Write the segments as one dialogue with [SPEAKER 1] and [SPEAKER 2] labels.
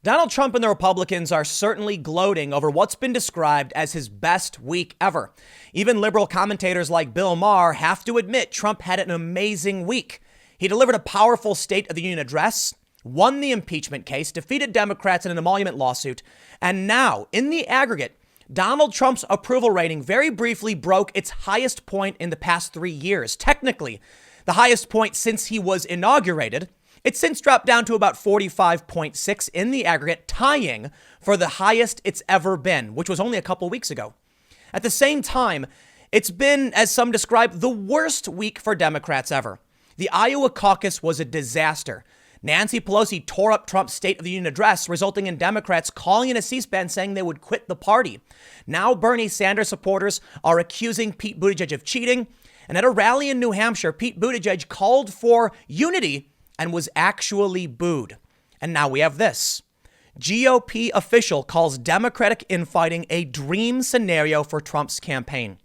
[SPEAKER 1] Donald Trump and the Republicans are certainly gloating over what's been described as his best week ever. Even liberal commentators like Bill Maher have to admit Trump had an amazing week. He delivered a powerful State of the Union address, won the impeachment case, defeated Democrats in an emolument lawsuit, and now, in the aggregate, Donald Trump's approval rating very briefly broke its highest point in the past 3 years. Technically, the highest point since he was inaugurated. It's since dropped down to about 45.6 in the aggregate, tying for the highest it's ever been, which was only a couple weeks ago. At the same time, it's been, as some describe, the worst week for Democrats ever. The Iowa Caucus was a disaster. Nancy Pelosi tore up Trump's State of the Union address, resulting in Democrats calling in a C-SPAN saying they would quit the party. Now Bernie Sanders supporters are accusing Pete Buttigieg of cheating. And at a rally in New Hampshire, Pete Buttigieg called for unity and was actually booed. And now we have this. GOP official calls Democratic infighting a dream scenario for Trump's campaign.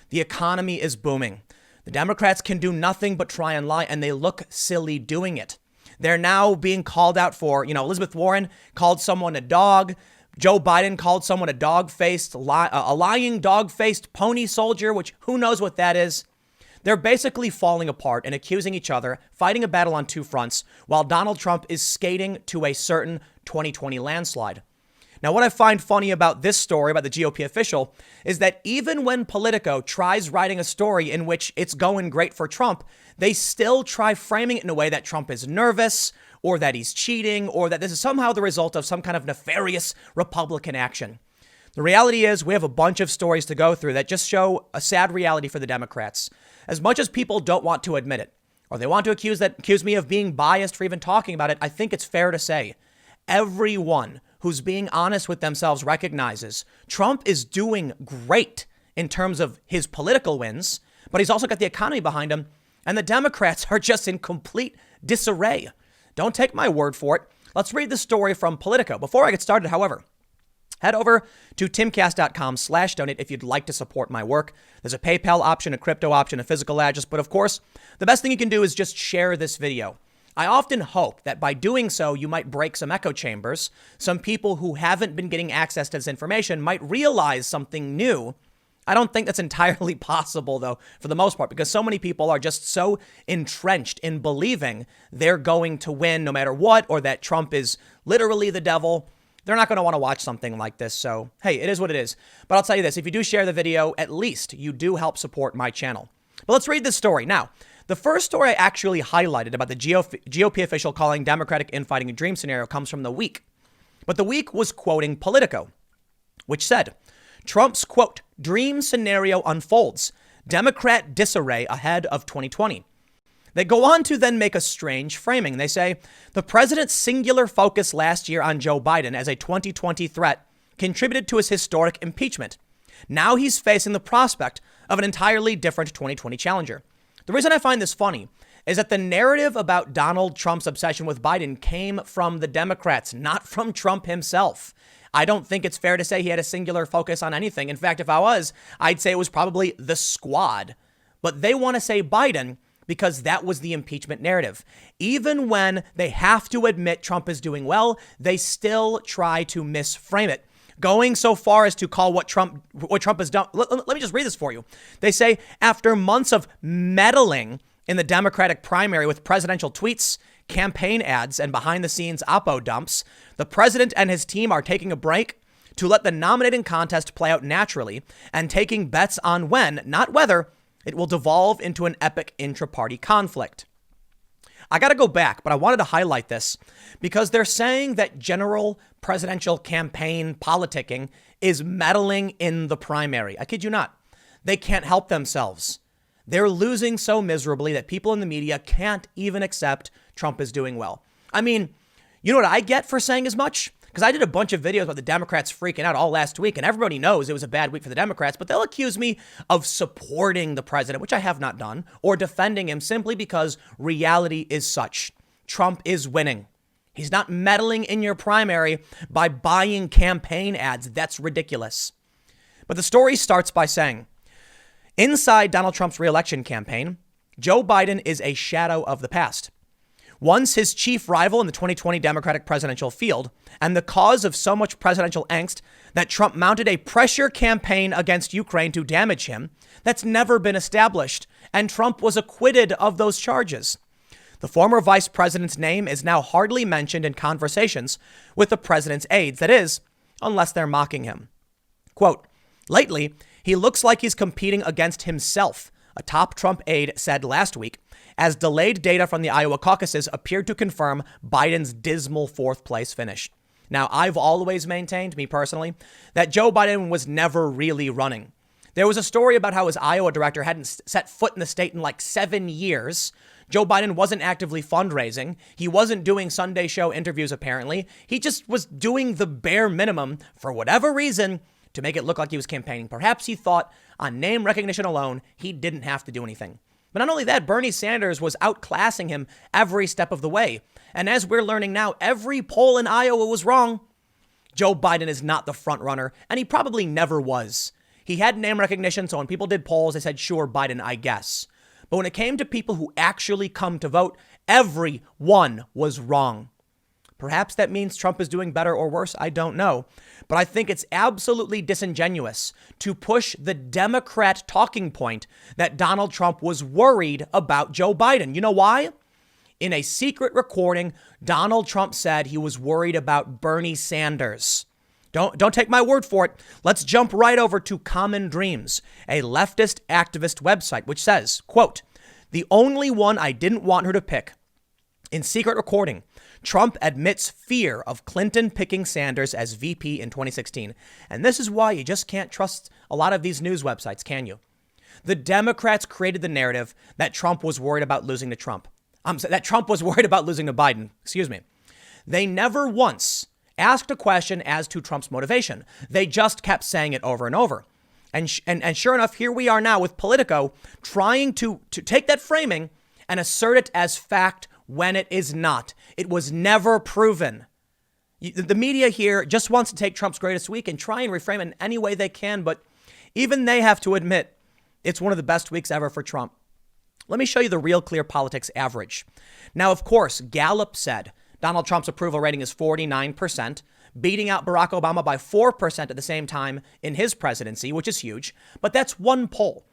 [SPEAKER 1] The economy is booming. The Democrats can do nothing but try and lie, and they look silly doing it. They're now being called out for, Elizabeth Warren called someone a dog. Joe Biden called someone a lying dog-faced pony soldier, which who knows what that is. They're basically falling apart and accusing each other, fighting a battle on two fronts, while Donald Trump is skating to a certain 2020 landslide. Now, what I find funny about this story about the GOP official is that even when Politico tries writing a story in which it's going great for Trump, they still try framing it in a way that Trump is nervous or that he's cheating or that this is somehow the result of some kind of nefarious Republican action. The reality is we have a bunch of stories to go through that just show a sad reality for the Democrats. As much as people don't want to admit it, or they want to accuse me of being biased for even talking about it, I think it's fair to say everyone who's being honest with themselves recognizes Trump is doing great in terms of his political wins, but he's also got the economy behind him, and the Democrats are just in complete disarray. Don't take my word for it. Let's read the story from Politico. Before I get started, however, head over to timcast.com/donate if you'd like to support my work. There's a PayPal option, a crypto option, a physical address. But of course, the best thing you can do is just share this video. I often hope that by doing so, you might break some echo chambers. Some people who haven't been getting access to this information might realize something new. I don't think that's entirely possible, though, for the most part, because so many people are just so entrenched in believing they're going to win no matter what, or that Trump is literally the devil. They're not going to want to watch something like this. So, hey, it is what it is. But I'll tell you this, if you do share the video, at least you do help support my channel. But let's read this story. Now, the first story I actually highlighted about the GOP official calling Democratic infighting a dream scenario comes from The Week. But The Week was quoting Politico, which said, Trump's, quote, dream scenario unfolds. Democrat disarray ahead of 2020. They go on to then make a strange framing. They say the president's singular focus last year on Joe Biden as a 2020 threat contributed to his historic impeachment. Now he's facing the prospect of an entirely different 2020 challenger. The reason I find this funny is that the narrative about Donald Trump's obsession with Biden came from the Democrats, not from Trump himself. I don't think it's fair to say he had a singular focus on anything. In fact, if I was, I'd say it was probably the squad. But they want to say Biden because that was the impeachment narrative. Even when they have to admit Trump is doing well, they still try to misframe it, going so far as to call what Trump has done. Let me just read this for you. They say, after months of meddling in the Democratic primary with presidential tweets, campaign ads, and behind-the-scenes oppo dumps, the president and his team are taking a break to let the nominating contest play out naturally and taking bets on when, not whether, it will devolve into an epic intra-party conflict. I got to go back, but I wanted to highlight this because they're saying that general presidential campaign politicking is meddling in the primary. I kid you not. They can't help themselves. They're losing so miserably that people in the media can't even accept Trump is doing well. I mean, you know what I get for saying as much? Because I did a bunch of videos about the Democrats freaking out all last week, and everybody knows it was a bad week for the Democrats, but they'll accuse me of supporting the president, which I have not done, or defending him simply because reality is such. Trump is winning. He's not meddling in your primary by buying campaign ads. That's ridiculous. But the story starts by saying, inside Donald Trump's reelection campaign, Joe Biden is a shadow of the past. Once his chief rival in the 2020 Democratic presidential field, and the cause of so much presidential angst that Trump mounted a pressure campaign against Ukraine to damage him, that's never been established, and Trump was acquitted of those charges. The former vice president's name is now hardly mentioned in conversations with the president's aides, that is, unless they're mocking him. Quote, lately, he looks like he's competing against himself, a top Trump aide said last week, as delayed data from the Iowa caucuses appeared to confirm Biden's dismal fourth place finish. Now, I've always maintained, me personally, that Joe Biden was never really running. There was a story about how his Iowa director hadn't set foot in the state in like 7 years. Joe Biden wasn't actively fundraising. He wasn't doing Sunday show interviews, apparently. He just was doing the bare minimum for whatever reason to make it look like he was campaigning. Perhaps he thought on name recognition alone, he didn't have to do anything. But not only that, Bernie Sanders was outclassing him every step of the way. And as we're learning now, every poll in Iowa was wrong. Joe Biden is not the front runner, and he probably never was. He had name recognition, so when people did polls, they said, sure, Biden, I guess. But when it came to people who actually come to vote, everyone was wrong. Perhaps that means Trump is doing better or worse. I don't know. But I think it's absolutely disingenuous to push the Democrat talking point that Donald Trump was worried about Joe Biden. You know why? In a secret recording, Donald Trump said he was worried about Bernie Sanders. Don't take my word for it. Let's jump right over to Common Dreams, a leftist activist website, which says, quote, the only one I didn't want her to pick. In secret recording, Trump admits fear of Clinton picking Sanders as VP in 2016. And this is why you just can't trust a lot of these news websites, can you? The Democrats created the narrative that Trump was worried about losing to Biden. Excuse me. They never once asked a question as to Trump's motivation. They just kept saying it over and over. And sure enough, here we are now with Politico trying to take that framing and assert it as fact when it is not. It was never proven. The media here just wants to take Trump's greatest week and try and reframe it in any way they can. But even they have to admit it's one of the best weeks ever for Trump. Let me show you the Real Clear Politics average. Now, of course, Gallup said Donald Trump's approval rating is 49%, beating out Barack Obama by 4% at the same time in his presidency, which is huge. But that's one poll.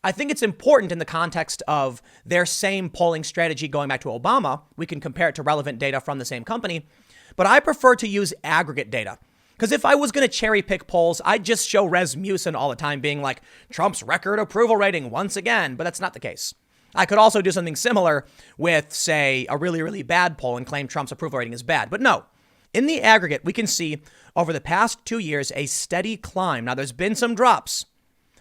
[SPEAKER 1] I think it's important in the context of their same polling strategy going back to Obama. We can compare it to relevant data from the same company. But I prefer to use aggregate data. Because if I was going to cherry pick polls, I'd just show Rasmussen all the time being like Trump's record approval rating once again. But that's not the case. I could also do something similar with, say, a really, really bad poll and claim Trump's approval rating is bad. But no, in the aggregate, we can see over the past 2 years a steady climb. Now, there's been some drops.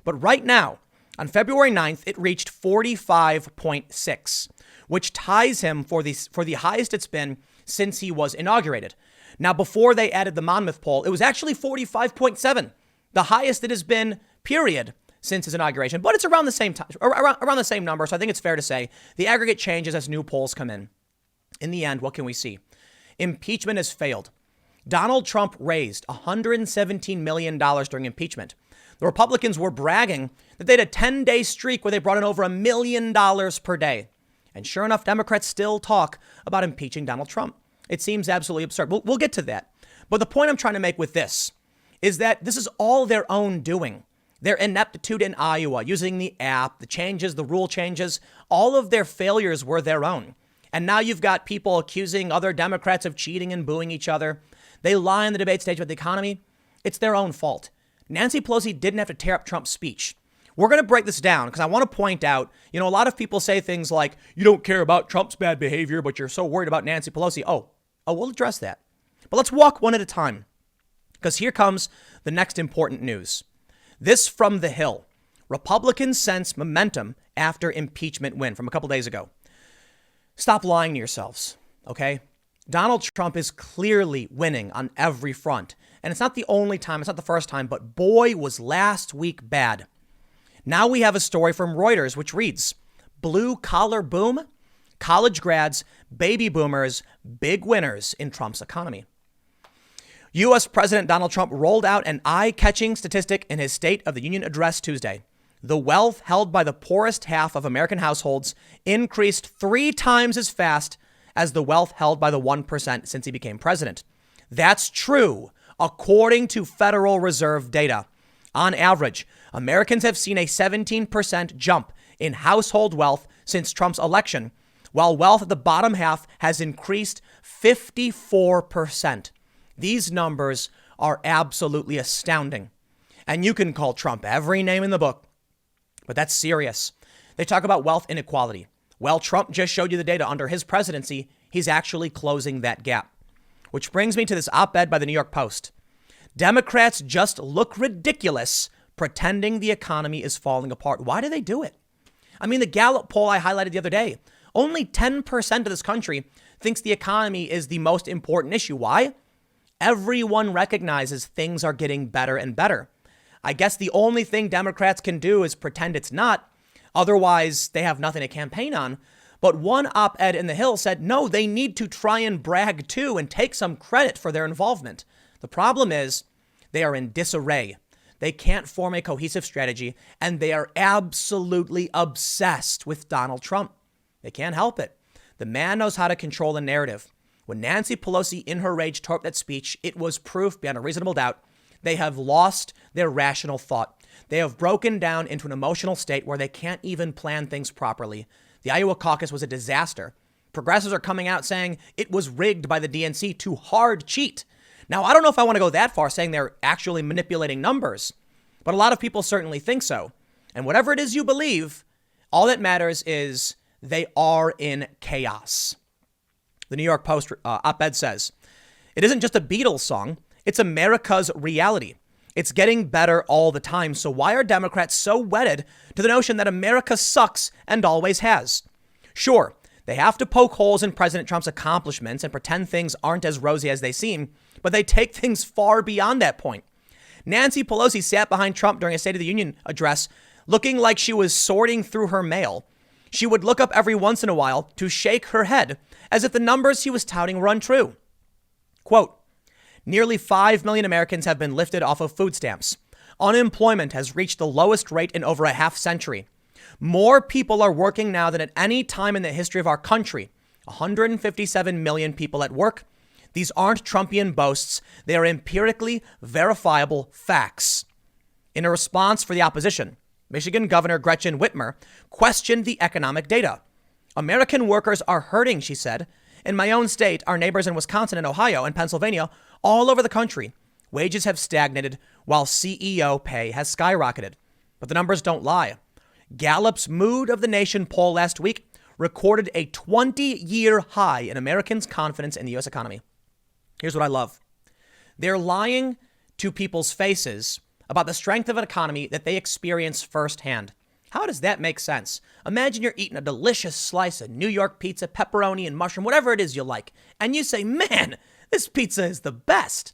[SPEAKER 1] But right now, on February 9th, it reached 45.6, which ties him for the highest it's been since he was inaugurated. Now, before they added the Monmouth poll, it was actually 45.7, the highest it has been, period, since his inauguration. But it's around the same time, around the same number. So I think it's fair to say the aggregate changes as new polls come in. In the end, what can we see? Impeachment has failed. Donald Trump raised $117 million during impeachment. The Republicans were bragging that they had a 10-day streak where they brought in over $1 million per day. And sure enough, Democrats still talk about impeaching Donald Trump. It seems absolutely absurd. We'll get to that. But the point I'm trying to make with this is that this is all their own doing. Their ineptitude in Iowa, using the app, the changes, the rule changes, all of their failures were their own. And now you've got people accusing other Democrats of cheating and booing each other. They lie on the debate stage about the economy. It's their own fault. Nancy Pelosi didn't have to tear up Trump's speech. We're going to break this down because I want to point out, a lot of people say things like, you don't care about Trump's bad behavior, but you're so worried about Nancy Pelosi. Oh, we'll address that. But let's walk one at a time because here comes the next important news. This from The Hill. Republicans sense momentum after impeachment win from a couple days ago. Stop lying to yourselves, okay? Donald Trump is clearly winning on every front. And it's not the only time, it's not the first time, but boy, was last week bad. Now we have a story from Reuters, which reads, blue collar boom, college grads, baby boomers, big winners in Trump's economy. U.S. President Donald Trump rolled out an eye-catching statistic in his State of the Union address Tuesday. The wealth held by the poorest half of American households increased 3 times as fast as the wealth held by the 1% since he became president. That's true, according to Federal Reserve data. On average, Americans have seen a 17% jump in household wealth since Trump's election, while wealth at the bottom half has increased 54%. These numbers are absolutely astounding. And you can call Trump every name in the book, but that's serious. They talk about wealth inequality. Well, Trump just showed you the data. Under his presidency, he's actually closing that gap. Which brings me to this op-ed by the New York Post. Democrats just look ridiculous pretending the economy is falling apart. Why do they do it? I mean, the Gallup poll I highlighted the other day, only 10% of this country thinks the economy is the most important issue. Why? Everyone recognizes things are getting better and better. I guess the only thing Democrats can do is pretend it's not. Otherwise, they have nothing to campaign on. But one op-ed in The Hill said, no, they need to try and brag too and take some credit for their involvement. The problem is they are in disarray. They can't form a cohesive strategy, and they are absolutely obsessed with Donald Trump. They can't help it. The man knows how to control the narrative. When Nancy Pelosi, in her rage, tore up that speech, it was proof beyond a reasonable doubt they have lost their rational thought. They have broken down into an emotional state where they can't even plan things properly. The Iowa Caucus was a disaster. Progressives are coming out saying it was rigged by the DNC to hard cheat. Now, I don't know if I want to go that far saying they're actually manipulating numbers, but a lot of people certainly think so. And whatever it is you believe, all that matters is they are in chaos. The New York Post op-ed says, it isn't just a Beatles song, it's America's reality. It's getting better all the time. So why are Democrats so wedded to the notion that America sucks and always has? Sure, they have to poke holes in President Trump's accomplishments and pretend things aren't as rosy as they seem, but they take things far beyond that point. Nancy Pelosi sat behind Trump during a State of the Union address, looking like she was sorting through her mail. She would look up every once in a while to shake her head as if the numbers he was touting were untrue. Quote, nearly 5 million Americans have been lifted off of food stamps. Unemployment has reached the lowest rate in over a half century. More people are working now than at any time in the history of our country. 157 million people at work. These aren't Trumpian boasts. They are empirically verifiable facts. In a response for the opposition, Michigan Governor Gretchen Whitmer questioned the economic data. American workers are hurting, she said. In my own state, our neighbors in Wisconsin and Ohio and Pennsylvania, all over the country, wages have stagnated while CEO pay has skyrocketed. But the numbers don't lie. Gallup's Mood of the Nation poll last week recorded a 20-year high in Americans' confidence in the U.S. economy. Here's what I love. They're lying to people's faces about the strength of an economy that they experience firsthand. How does that make sense? Imagine you're eating a delicious slice of New York pizza, pepperoni and mushroom, whatever it is you like, and you say, man, this pizza is the best.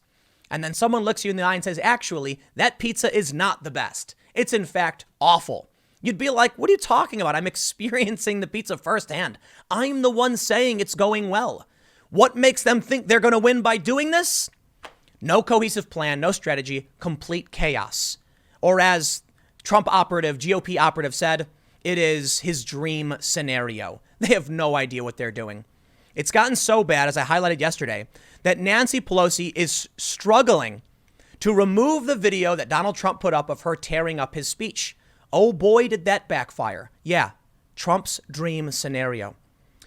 [SPEAKER 1] And then someone looks you in the eye and says, actually, that pizza is not the best. It's in fact awful. You'd be like, what are you talking about? I'm experiencing the pizza firsthand. I'm the one saying it's going well. What makes them think they're going to win by doing this? No cohesive plan, no strategy, complete chaos. Or as Trump operative, GOP operative said, it is his dream scenario. They have no idea what they're doing. It's gotten so bad, as I highlighted yesterday, that Nancy Pelosi is struggling to remove the video that Donald Trump put up of her tearing up his speech. Oh boy, did that backfire. Yeah, Trump's dream scenario.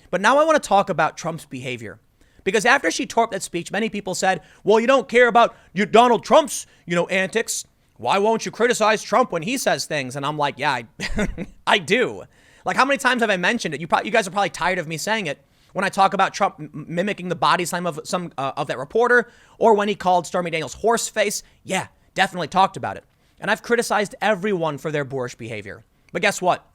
[SPEAKER 1] But now I want to talk about Trump's behavior. Because after she tore up that speech, many people said, well, you don't care about Donald Trump's, antics. Why won't you criticize Trump when he says things? And I'm like, yeah, I do. Like, how many times have I mentioned it? You guys are probably tired of me saying it when I talk about Trump mimicking the body slam of some of that reporter, or when he called Stormy Daniels horse face. Yeah, definitely talked about it. And I've criticized everyone for their boorish behavior. But guess what?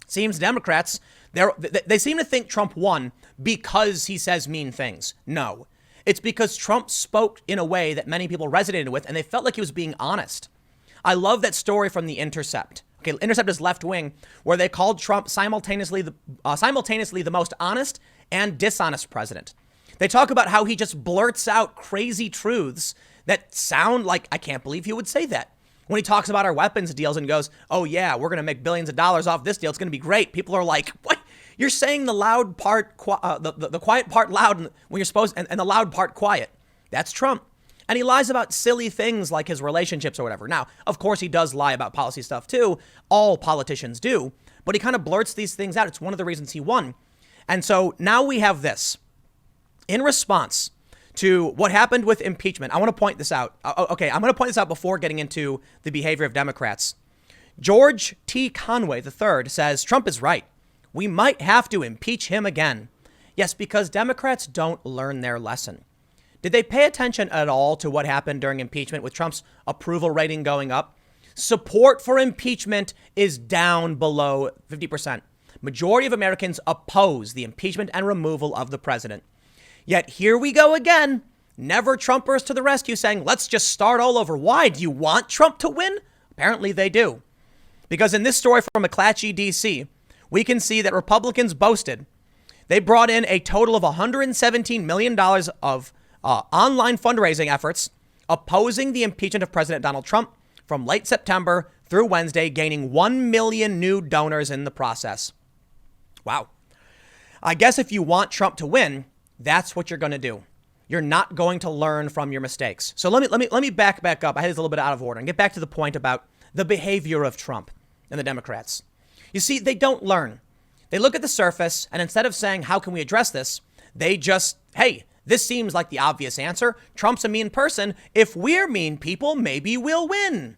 [SPEAKER 1] Seems Democrats, they seem to think Trump won because he says mean things. No, it's because Trump spoke in a way that many people resonated with, and they felt like he was being honest. I love that story from The Intercept. Okay, Intercept is left wing, where they called Trump simultaneously the most honest and dishonest president. They talk about how he just blurts out crazy truths that sound like, I can't believe he would say that. When he talks about our weapons deals and goes, oh yeah, we're going to make billions of dollars off this deal. It's going to be great. People are like, what? You're saying the loud part, the quiet part loud when you're supposed, and the loud part quiet. That's Trump. And he lies about silly things like his relationships or whatever. Now, of course, he does lie about policy stuff too. All politicians do. But he kind of blurts these things out. It's one of the reasons he won. And so now we have this. In response to what happened with impeachment, I want to point this out. Okay, I'm going to point this out before getting into the behavior of Democrats. George T. Conway III says Trump is right. We might have to impeach him again. Yes, because Democrats don't learn their lesson. Did they pay attention at all to what happened during impeachment with Trump's approval rating going up? Support for impeachment is down below 50%. Majority of Americans oppose the impeachment and removal of the president. Yet here we go again. Never Trumpers to the rescue saying, let's just start all over. Why? Do you want Trump to win? Apparently they do. Because in this story from McClatchy, D.C., we can see that Republicans boasted. They brought in a total of $117 million of online fundraising efforts opposing the impeachment of President Donald Trump from late September through Wednesday, gaining 1 million new donors in the process. Wow. I guess if you want Trump to win, that's what you're going to do. You're not going to learn from your mistakes. So let me back up. I had this a little bit out of order and get back to the point about the behavior of Trump and the Democrats. You see, they don't learn. They look at the surface, and instead of saying, how can we address this? They just, hey, this seems like the obvious answer. Trump's a mean person. If we're mean people, maybe we'll win.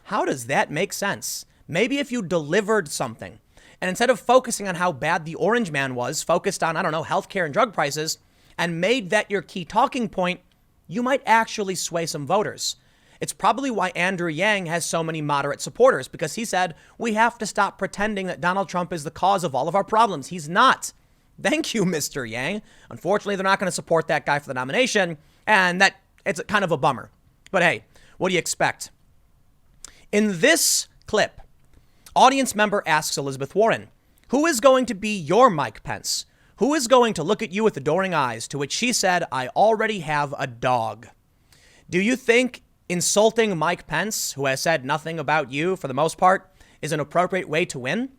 [SPEAKER 1] How does that make sense? Maybe if you delivered something, and instead of focusing on how bad the orange man was, focused on, healthcare and drug prices, and made that your key talking point, you might actually sway some voters. It's probably why Andrew Yang has so many moderate supporters, because he said, we have to stop pretending that Donald Trump is the cause of all of our problems. He's not. Thank you, Mr. Yang. Unfortunately, they're not going to support that guy for the nomination, and it's kind of a bummer. But hey, what do you expect? In this clip, audience member asks Elizabeth Warren, who is going to be your Mike Pence? Who is going to look at you with adoring eyes? To which she said, I already have a dog. Do you think insulting Mike Pence, who has said nothing about you for the most part, is an appropriate way to win?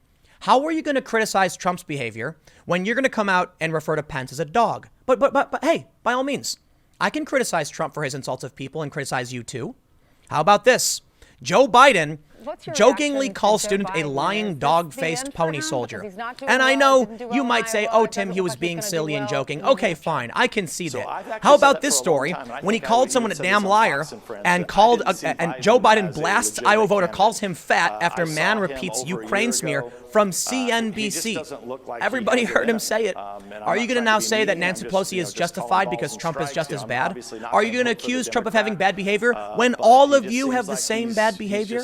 [SPEAKER 1] How are you going to criticize Trump's behavior when you're going to come out and refer to Pence as a dog? But hey, by all means, I can criticize Trump for his insults of people and criticize you too. How about this? Joe Biden jokingly calls student a lying dog-faced pony soldier. And I know you might say, oh, Tim, he was being silly and joking. Okay, fine. I can see that. How about this story when he called someone a damn liar and Joe Biden blasts Iowa voter, calls him fat after man repeats Ukraine smear from CNBC. Everybody heard him say it. Are you going to now say that Nancy Pelosi is justified because Trump is just as bad? Are you going to accuse Trump of having bad behavior when all of you have the same bad behavior?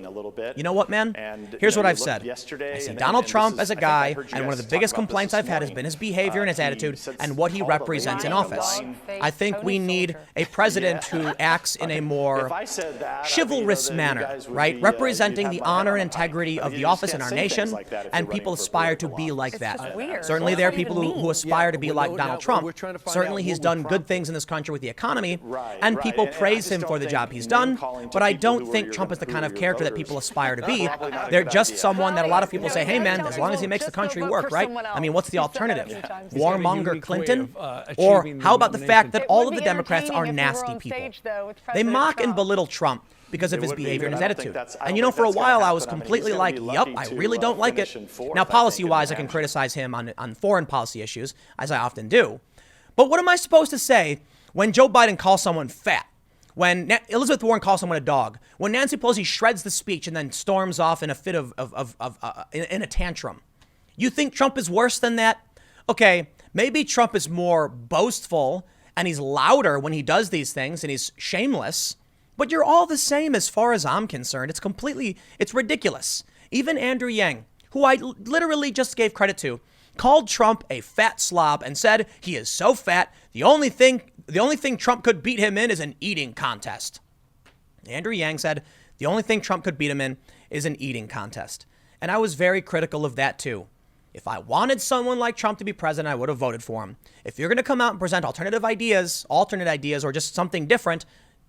[SPEAKER 1] You know what, man? Here's what I've said. I see Donald Trump as a guy, and one of the biggest complaints I've had has been his behavior and his attitude and what he represents in office. I think we need a president who acts in a more chivalrous manner, right? Representing the honor and integrity of the office in our nation, and people aspire to be like that. Certainly there are people who aspire to be like Donald Trump. Certainly he's done good things in this country with the economy, and people praise him for the job he's done, but I don't think Trump is the kind of character that people aspire to be. They're just someone that a lot of people say, hey, man, as long as he makes the country work, right? I mean, what's the alternative? Warmonger Clinton? Or how about the fact that all of the Democrats are nasty people? They mock and belittle Trump because of his behavior and his attitude. And for a while I was completely like, yup, I really don't like it. Now, policy-wise, I can criticize him on foreign policy issues, as I often do. But what am I supposed to say when Joe Biden calls someone fat? When Elizabeth Warren calls someone a dog, when Nancy Pelosi shreds the speech and then storms off in a fit in a tantrum, you think Trump is worse than that? Okay, maybe Trump is more boastful and he's louder when he does these things and he's shameless, but you're all the same as far as I'm concerned. It's ridiculous. Even Andrew Yang, who I literally just gave credit to, called Trump a fat slob and said he is so fat, the only thing Trump could beat him in is an eating contest. Andrew Yang said the only thing Trump could beat him in is an eating contest. And I was very critical of that too. If I wanted someone like Trump to be president, I would have voted for him. If you're going to come out and present alternate ideas, or just something different,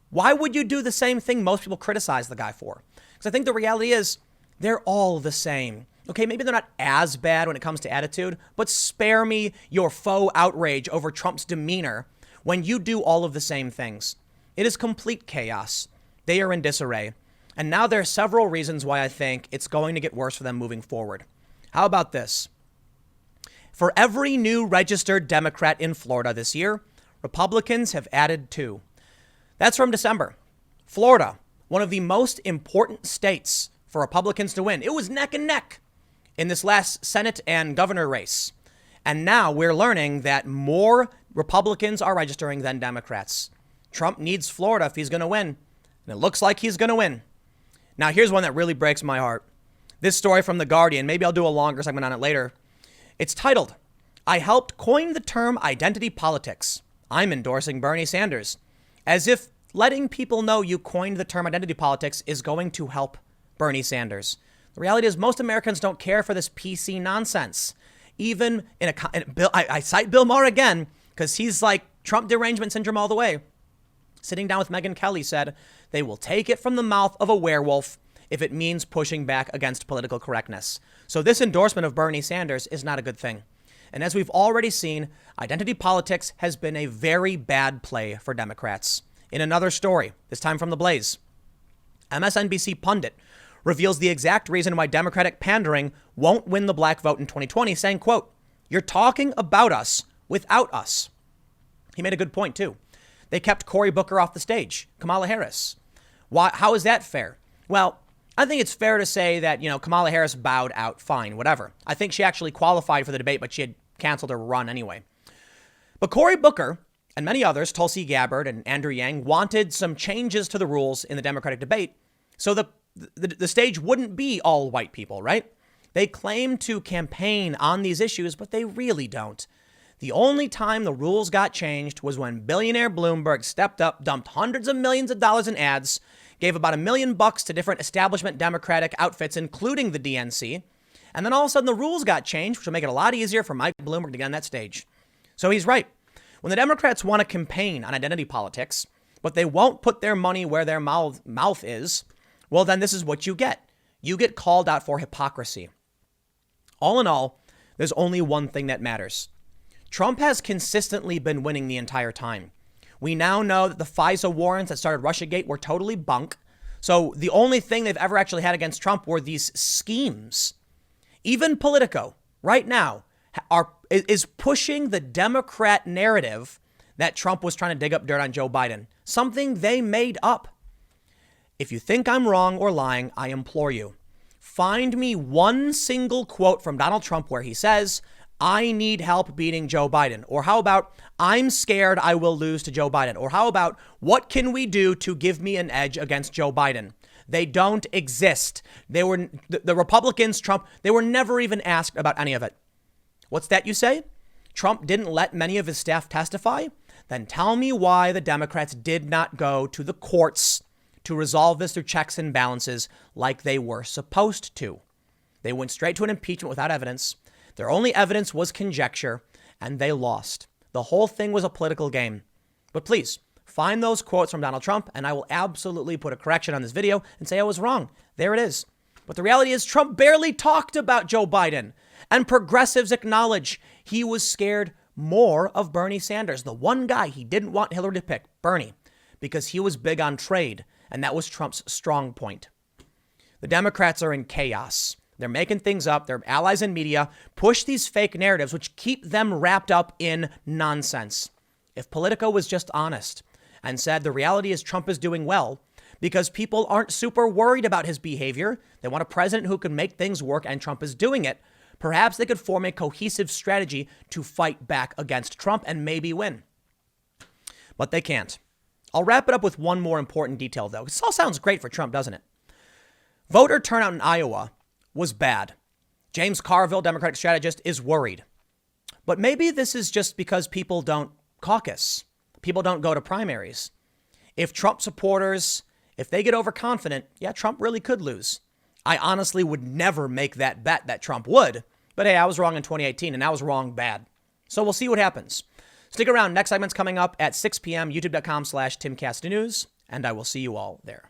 [SPEAKER 1] why would you do the same thing most people criticize the guy for? Because I think the reality is they're all the same. Okay, maybe they're not as bad when it comes to attitude, but spare me your faux outrage over Trump's demeanor when you do all of the same things. It is complete chaos. They are in disarray. And now there are several reasons why I think it's going to get worse for them moving forward. How about this? For every new registered Democrat in Florida this year, Republicans have added 2. That's from December. Florida, one of the most important states for Republicans to win. It was neck and neck in this last Senate and governor race. And now we're learning that more Republicans are registering than Democrats. Trump needs Florida if he's going to win. And it looks like he's going to win. Now, here's one that really breaks my heart. This story from The Guardian, maybe I'll do a longer segment on it later. It's titled, "I helped coin the term identity politics. I'm endorsing Bernie Sanders." As if letting people know you coined the term identity politics is going to help Bernie Sanders. The reality is most Americans don't care for this PC nonsense. Even I cite Bill Maher again, because he's like Trump derangement syndrome all the way. Sitting down with Megyn Kelly said, they will take it from the mouth of a werewolf if it means pushing back against political correctness. So this endorsement of Bernie Sanders is not a good thing. And as we've already seen, identity politics has been a very bad play for Democrats. In another story, this time from The Blaze, MSNBC pundit reveals the exact reason why Democratic pandering won't win the black vote in 2020, saying, quote, "You're talking about us without us." He made a good point, too. They kept Cory Booker off the stage, Kamala Harris. Why? How is that fair? Well, I think it's fair to say that, Kamala Harris bowed out. Fine, whatever. I think she actually qualified for the debate, but she had canceled her run anyway. But Cory Booker and many others, Tulsi Gabbard and Andrew Yang, wanted some changes to the rules in the Democratic debate so the stage wouldn't be all white people, right? They claim to campaign on these issues, but they really don't. The only time the rules got changed was when billionaire Bloomberg stepped up, dumped hundreds of millions of dollars in ads, gave about $1 million to different establishment Democratic outfits, including the DNC. And then all of a sudden the rules got changed, which will make it a lot easier for Mike Bloomberg to get on that stage. So he's right. When the Democrats want to campaign on identity politics, but they won't put their money where their mouth is, well, then this is what you get. You get called out for hypocrisy. All in all, there's only one thing that matters. Trump has consistently been winning the entire time. We now know that the FISA warrants that started Russiagate were totally bunk. So the only thing they've ever actually had against Trump were these schemes. Even Politico right now is pushing the Democrat narrative that Trump was trying to dig up dirt on Joe Biden, something they made up. If you think I'm wrong or lying, I implore you, find me one single quote from Donald Trump where he says, "I need help beating Joe Biden." Or how about, "I'm scared I will lose to Joe Biden." Or how about, "What can we do to give me an edge against Joe Biden?" They don't exist. The Republicans, Trump, they were never even asked about any of it. What's that you say? Trump didn't let many of his staff testify? Then tell me why the Democrats did not go to the courts to resolve this through checks and balances like they were supposed to. They went straight to an impeachment without evidence. Their only evidence was conjecture, and they lost. The whole thing was a political game. But please, find those quotes from Donald Trump, and I will absolutely put a correction on this video and say I was wrong. There it is. But the reality is Trump barely talked about Joe Biden, and progressives acknowledge he was scared more of Bernie Sanders, the one guy he didn't want Hillary to pick, Bernie, because he was big on trade, and that was Trump's strong point. The Democrats are in chaos. They're making things up. Their allies in media push these fake narratives, which keep them wrapped up in nonsense. If Politico was just honest and said the reality is Trump is doing well because people aren't super worried about his behavior, they want a president who can make things work, and Trump is doing it, perhaps they could form a cohesive strategy to fight back against Trump and maybe win. But they can't. I'll wrap it up with one more important detail, though. This all sounds great for Trump, doesn't it? Voter turnout in Iowa was bad. James Carville, Democratic strategist, is worried. But maybe this is just because people don't caucus. People don't go to primaries. If Trump supporters, if they get overconfident, Trump really could lose. I honestly would never make that bet that Trump would. But hey, I was wrong in 2018, and I was wrong bad. So we'll see what happens. Stick around. Next segment's coming up at 6 p.m. youtube.com/TimCastNews, and I will see you all there.